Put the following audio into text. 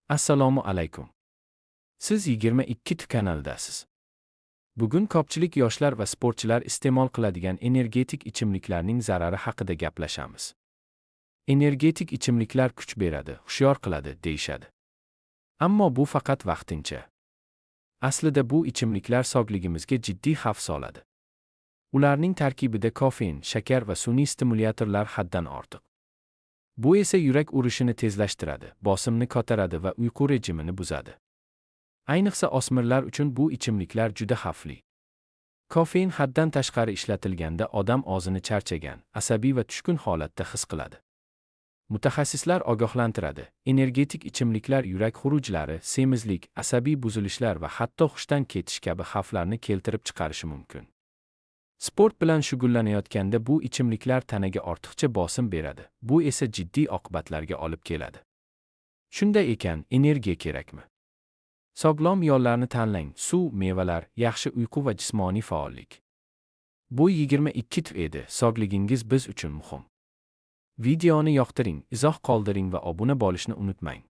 Assalomu alaykum. Siz 22 kanaldasiz. Bugun ko'pchilik yoshlar va sportchilar iste'mol qiladigan energetik ichimliklarning zarari haqida gaplashamiz. Energetik ichimliklar kuch beradi, hushyor qiladi, deyishadi. Ammo bu faqat vaqtincha. Aslida bu ichimliklar sog'ligimizga jiddiy xavf soladi. Ularning tarkibida kofein, shakar va sun'iy stimulyatorlar haddan ortiq. Bu esa yurak urishini tezlashtiradi, bosimni ko'taradi va uyqu rejimini buzadi. Ayniqsa o'smirlar uchun bu ichimliklar juda xavfli. Kofein haddan tashqari ishlatilganda odam o'zini charchagan, asabiy va tushkun holatda his qiladi. Mutaxassislar ogohlantiradi, energetik ichimliklar yurak xurujlari, semizlik, asabiy buzilishlar va hatto hushdan ketish kabi xavflarni keltirib chiqarishi mumkin. Sport bilan shug'ullanayotganda bu ichimliklar tanaga ortiqcha bosim beradi. Bu esa jiddiy oqibatlarga olib keladi. Shunday ekan, energiya kerakmi? Sog'lom yo'llarni tanlang: suv, mevalar, yaxshi uyqu va jismoniy faollik. Bu 22 tip edi. Sog'ligingiz biz uchun muhim. Videoni yoqtiring, izoh qoldiring va obuna bo'lishni unutmang.